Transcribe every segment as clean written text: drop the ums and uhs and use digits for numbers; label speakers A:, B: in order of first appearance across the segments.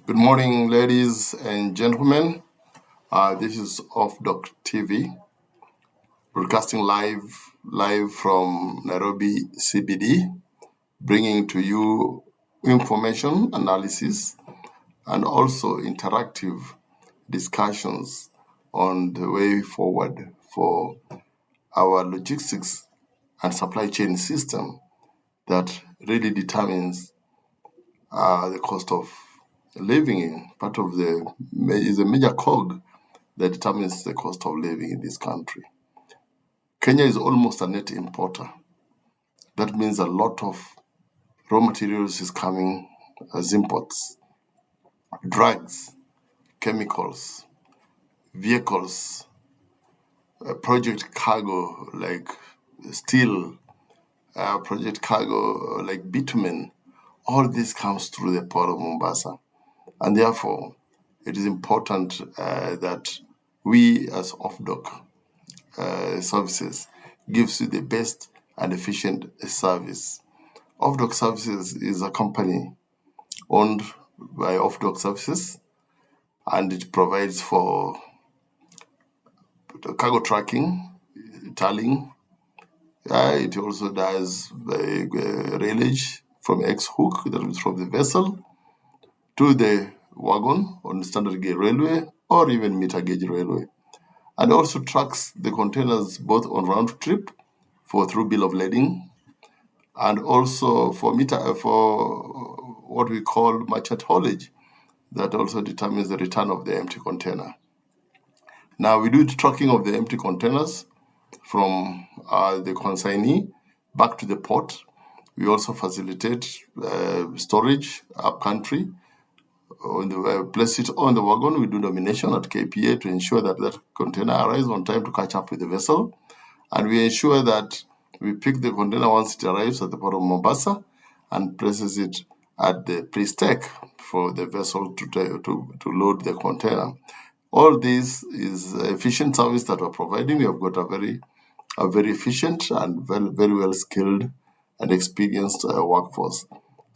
A: Good morning, ladies and gentlemen. This is Off Doc TV, broadcasting live from Nairobi CBD, bringing to you information, analysis, and also interactive discussions on the way forward for our logistics and supply chain system that really determines the cost of living in. Part of is a major cog that determines the cost of living in this country. Kenya is almost a net importer. That means a lot of raw materials is coming as imports. Drugs, chemicals, vehicles, project cargo like steel, project cargo like bitumen, all this comes through the port of Mombasa. And therefore, it is important that we as off-dock services gives you the best and efficient service. Off-dock Services is a company owned by Off-dock Services, and it provides for cargo tracking, tallying. It also does railage from X-hook, that is from the vessel, to the wagon on standard gauge railway or even meter gauge railway. And also tracks the containers both on round trip for through bill of lading and also for what we call merchant haulage that also determines the return of the empty container. Now we do the tracking of the empty containers from the consignee back to the port. We also facilitate storage up country. Place it on the wagon. We do nomination at KPA to ensure that that container arrives on time to catch up with the vessel. And we ensure that we pick the container once it arrives at the port of Mombasa and places it at the pre-stack for the vessel to load the container. All this is efficient service that we're providing. We have got a very efficient and very well skilled and experienced workforce.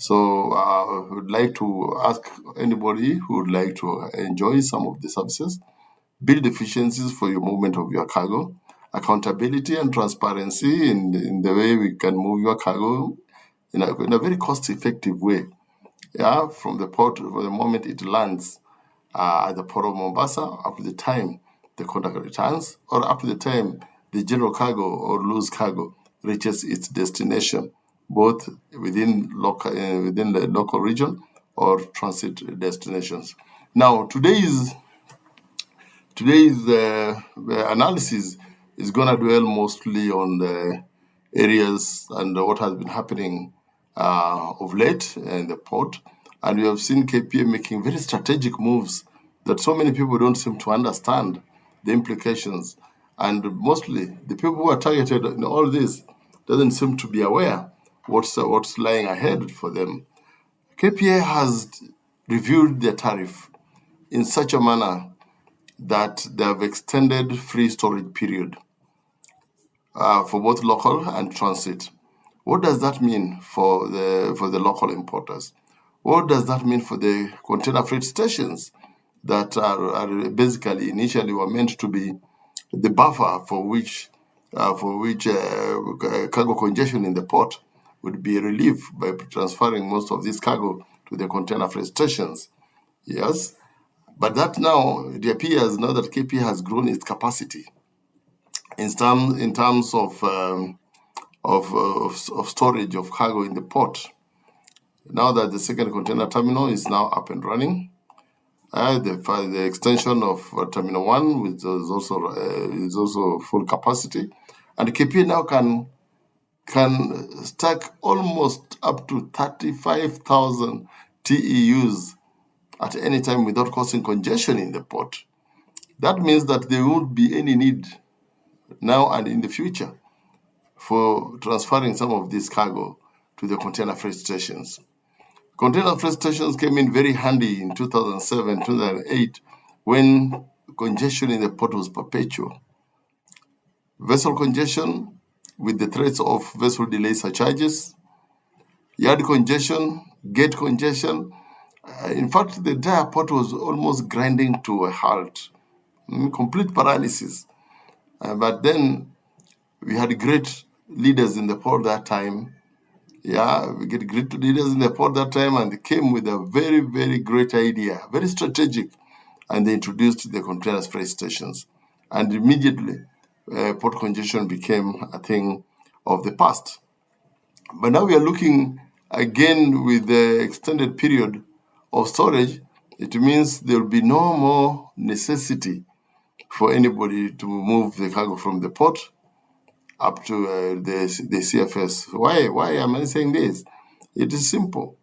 A: So I would like to ask anybody who would like to enjoy some of the services, build efficiencies for your movement of your cargo, accountability and transparency in the way we can move your cargo in a very cost-effective way. Yeah, from the port, from the moment it lands at the port of Mombasa, up to the time the container returns, or up to the time the general cargo or loose cargo reaches its destination, both within the local region or transit destinations. Now, today's analysis is going to dwell mostly on the areas and what has been happening of late in the port. And we have seen KPA making very strategic moves that so many people don't seem to understand the implications. And mostly the people who are targeted in all this doesn't seem to be aware what's lying ahead for them. KPA has reviewed their tariff in such a manner that they have extended free storage period for both local and transit. What does that mean for the local importers? What does that mean for the container freight stations that are basically initially were meant to be the buffer for which cargo congestion in the port would be relieved by transferring most of this cargo to the container freight stations? Yes, but that now it appears now that KP has grown its capacity in terms of storage of cargo in the port. Now that the second container terminal is now up and running, the extension of Terminal 1 which is also full capacity, and KP now can stack almost up to 35,000 TEUs at any time without causing congestion in the port. That means that there won't be any need now and in the future for transferring some of this cargo to the container freight stations. Container freight stations came in very handy in 2007, 2008, when congestion in the port was perpetual. Vessel congestion with the threats of vessel delay surcharges, yard congestion, gate congestion, In fact, the entire port was almost grinding to a halt, complete paralysis. But then we had great leaders in the port that time. Yeah, we get great leaders in the port that time, and they came with a very, very great idea, very strategic, and they introduced the container freight stations. And immediately, port congestion became a thing of the past. But now we are looking again with the extended period of storage. It means there will be no more necessity for anybody to move the cargo from the port up to the CFS. Why am I saying this? It is simple.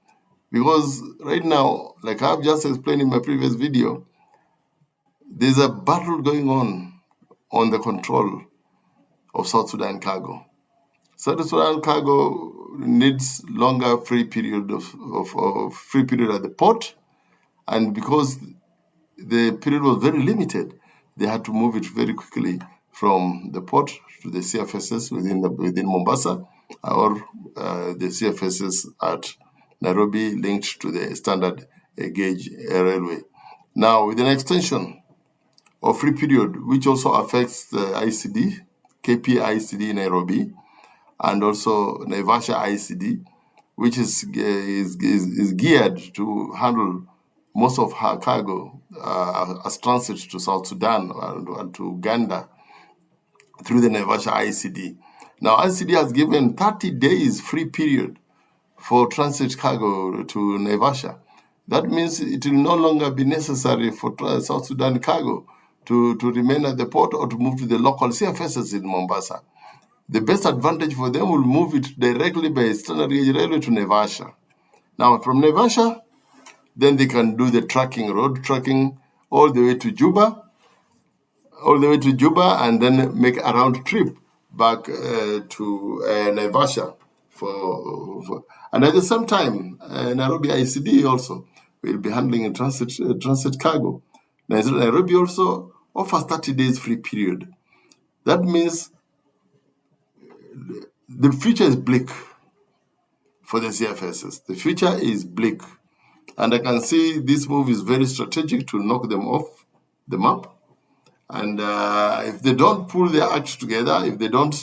A: Because right now, like I've just explained in my previous video, there's a battle going on the control of South Sudan cargo. South Sudan cargo needs longer free period of free period at the port, and because the period was very limited, they had to move it very quickly from the port to the CFSs within Mombasa, or the CFSs at Nairobi linked to the standard gauge railway. Now, with an extension of free period, which also affects the ICD, KP ICD Nairobi, and also Naivasha ICD, which is geared to handle most of her cargo as transit to South Sudan and to Uganda through the Naivasha ICD. Now, ICD has given 30 days free period for transit cargo to Naivasha. That means it will no longer be necessary for South Sudan cargo to remain at the port or to move to the local CFSs in Mombasa. The best advantage for them will move it directly by standard gauge railway to Naivasha. Now, from Naivasha, then they can do the road tracking, all the way to Juba, and then make a round trip back to Naivasha. And at the same time, Nairobi ICD also will be handling transit cargo. Nairobi also offers 30 days free period. That means the future is bleak for the CFSs. The future is bleak. And I can see this move is very strategic to knock them off the map. And if they don't pull their act together, if they don't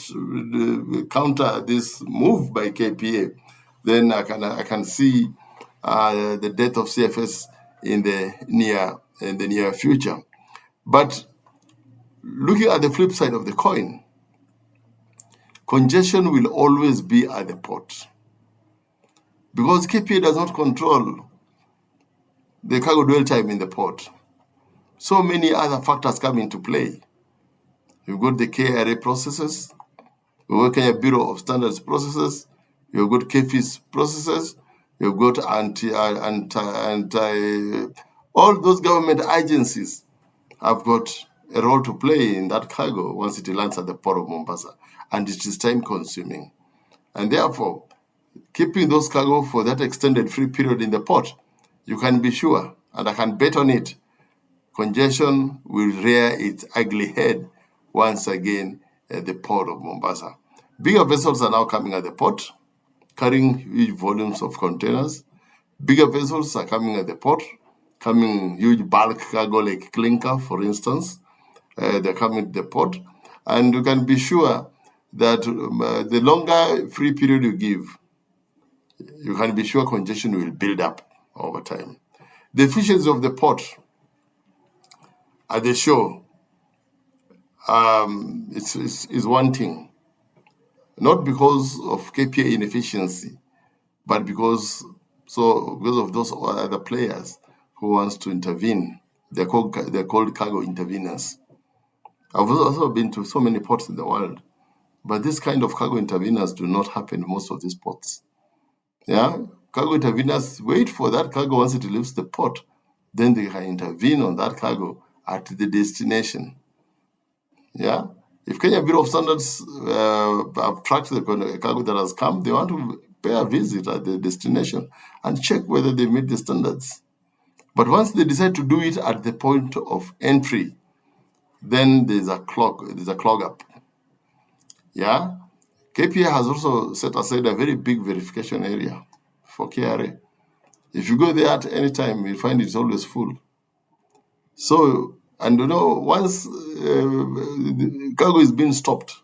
A: counter this move by KPA, then I can see the death of CFS in the near future. But looking at the flip side of the coin, congestion will always be at the port, because KPA does not control the cargo dwell time in the port. So many other factors come into play. You've got the KRA processes, you've got Kenya Bureau of Standards processes, you've got KFIS processes, you've got all those government agencies have got a role to play in that cargo once it lands at the port of Mombasa, and it is time consuming. And therefore, keeping those cargo for that extended free period in the port, you can be sure, and I can bet on it, congestion will rear its ugly head once again at the port of Mombasa. Bigger vessels are now coming at the port, carrying huge volumes of containers. Bigger vessels are coming at the port, coming huge bulk cargo like clinker, for instance. They're coming to the port. And you can be sure that the longer free period you give, you can be sure congestion will build up over time. The efficiency of the port at the shore is one thing, not because of KPA inefficiency, but because of those other players who wants to intervene. They're called cargo interveners. I've also been to so many ports in the world, but this kind of cargo interveners do not happen in most of these ports. Yeah, cargo interveners wait for that cargo once it leaves the port, then they can intervene on that cargo at the destination. Yeah, if Kenya Bureau of Standards have tracked the cargo that has come, they want to pay a visit at the destination and check whether they meet the standards. But once they decide to do it at the point of entry, then there's a clog up. Yeah, KPA has also set aside a very big verification area for KRA. If you go there at any time, you find it's always full. So, and once the cargo is being stopped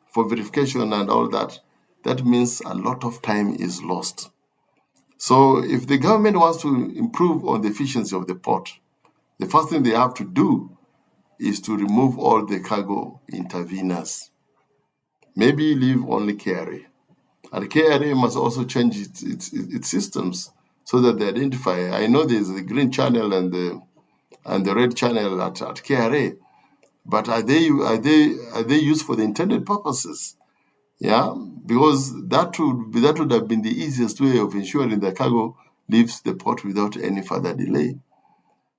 A: for verification and all that, that means a lot of time is lost. So, if the government wants to improve on the efficiency of the port, the first thing they have to do is to remove all the cargo interveners. Maybe leave only KRA. And KRA must also change its systems so that they identify. I know there's the green channel and the red channel at KRA, but are they used for the intended purposes? Yeah, because that would have been the easiest way of ensuring the cargo leaves the port without any further delay.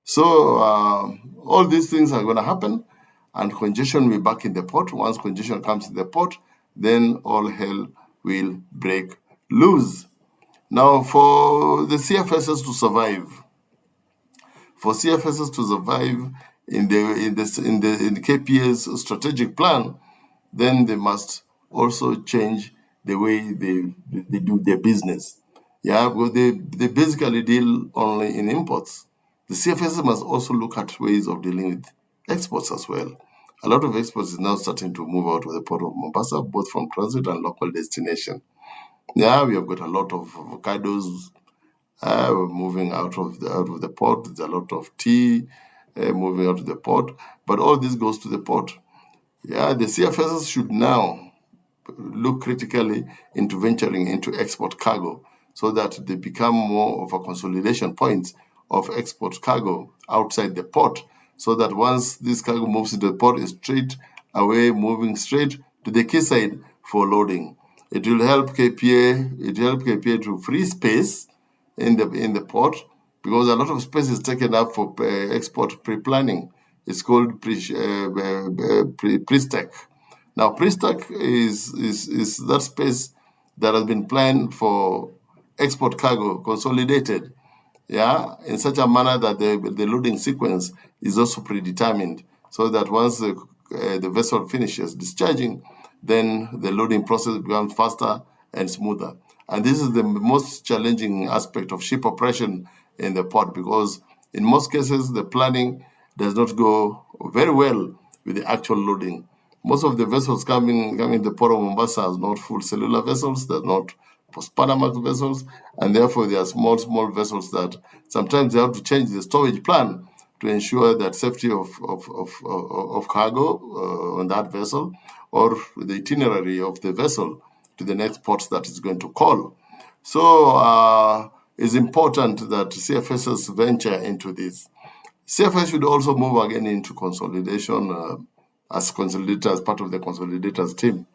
A: So all these things are going to happen, and congestion will be back in the port. Once congestion comes in the port, then all hell will break loose. Now, for the CFSs to survive, in the KPA's strategic plan, then they must also change the way they do their business. Yeah, because they basically deal only in imports. The CFS must also look at ways of dealing with exports as well. A lot of exports is now starting to move out of the port of Mombasa, both from transit and local destination. Yeah, we have got a lot of avocados moving out of the port. There's a lot of tea moving out of the port, but all this goes to the port. Yeah, the CFSs should now look critically into venturing into export cargo so that they become more of a consolidation point of export cargo outside the port, so that once this cargo moves into the port, it's straight away, moving straight to the quayside for loading. It will help KPA to free space in the port, because a lot of space is taken up for export pre-planning. It's called pre-stack. Now, pre-stack is that space that has been planned for export cargo consolidated, yeah, in such a manner that the loading sequence is also predetermined, so that once the vessel finishes discharging, then the loading process becomes faster and smoother. And this is the most challenging aspect of ship operation in the port, because in most cases the planning does not go very well with the actual loading. Most of the vessels coming to the port of Mombasa are not full cellular vessels, they're not post-Panamax vessels, and therefore they are small vessels that sometimes they have to change the storage plan to ensure that safety of cargo on that vessel, or the itinerary of the vessel to the next port that is going to call. So it's important that CFSs venture into this. CFS should also move again into consolidation as consolidator, as part of the consolidators team.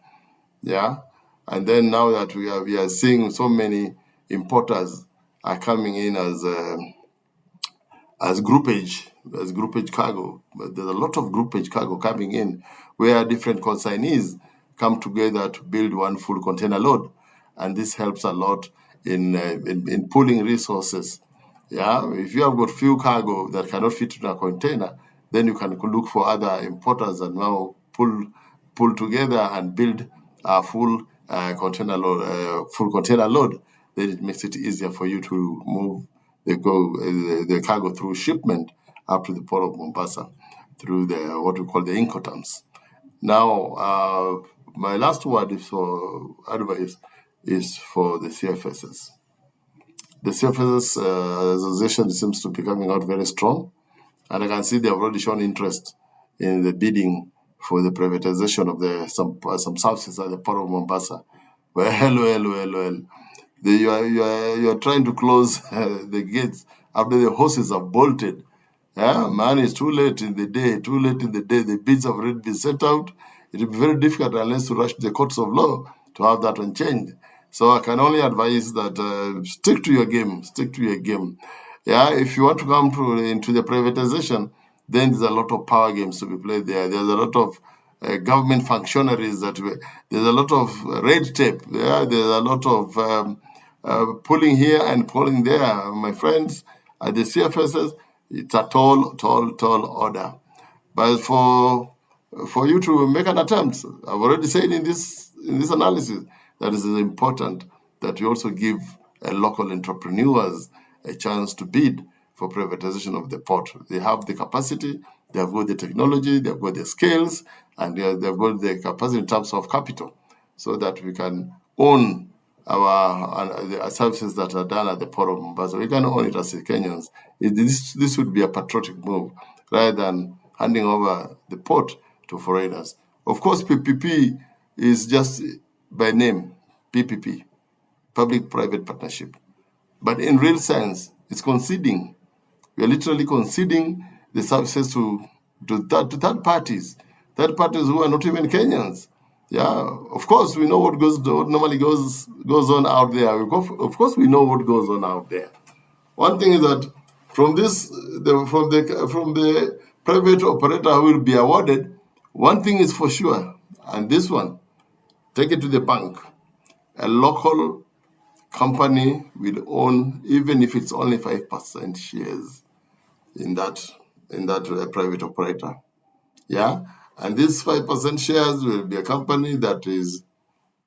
A: Yeah. And then now that we are seeing so many importers are coming in as groupage cargo. But there's a lot of groupage cargo coming in, where different consignees come together to build one full container load, and this helps a lot in pooling resources. Yeah, if you have got few cargo that cannot fit in a container, then you can look for other importers and now pull together and build a full container load. Then it makes it easier for you to move the cargo through shipment up to the port of Mombasa through what we call the Incoterms. Now, my last word is for advice is for the CFSs. The CFSs association seems to be coming out very strong, and I can see they have already shown interest in the bidding for the privatization of some services at the port of Mombasa. Well. You are trying to close the gates after the horses are bolted. Yeah, man, it's too late in the day. The bids have already been sent out. It will be very difficult unless you rush to the courts of law to have that one changed. So I can only advise that stick to your game. Yeah, if you want to come into the privatization, then there's a lot of power games to be played there. There's a lot of government functionaries there's a lot of red tape. Yeah, there's a lot of pulling here and pulling there. My friends at the CFSs, it's a tall order. But for you to make an attempt, I've already said in this analysis that it is important that you also give local entrepreneurs a chance to bid for privatization of the port. They have the capacity, they have got the technology, they have got the skills, and they've got the capacity in terms of capital, so that we can own the services that are done at the port of Mombasa. We can own it as Kenyans. This would be a patriotic move rather than handing over the port to foreigners. Of course, PPP is just by name, PPP, public-private partnership. But in real sense, it's conceding. We are literally conceding the services to third parties, third parties who are not even Kenyans. Yeah, of course we know what normally goes on out there. Of course we know what goes on out there. One thing is that from the private operator who will be awarded, one thing is for sure, and this one, take it to the bank. A local company will own, even if it's only 5% shares in that private operator. Yeah, and these 5% shares will be a company that is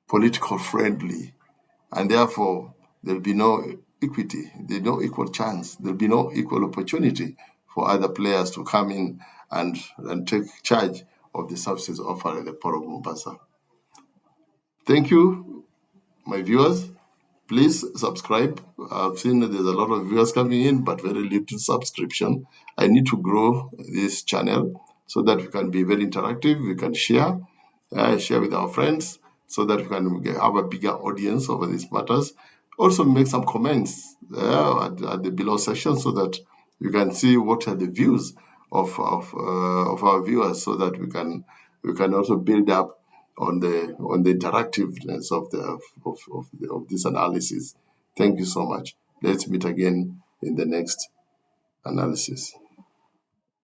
A: political friendly, and therefore there'll be no equity, there'll be no equal chance, there'll be no equal opportunity for other players to come in and take charge of the services offered at the Port of Mombasa. Thank you, my viewers. Please subscribe. I've seen that there's a lot of viewers coming in, but very little subscription. I need to grow this channel so that we can be very interactive. We can share with our friends, so that we can have a bigger audience over these matters. Also, make some comments at the below section, so that you can see what are the views of our viewers, so that we can also build up on the interactiveness of this analysis. Thank you so much. Let's meet again in the next analysis.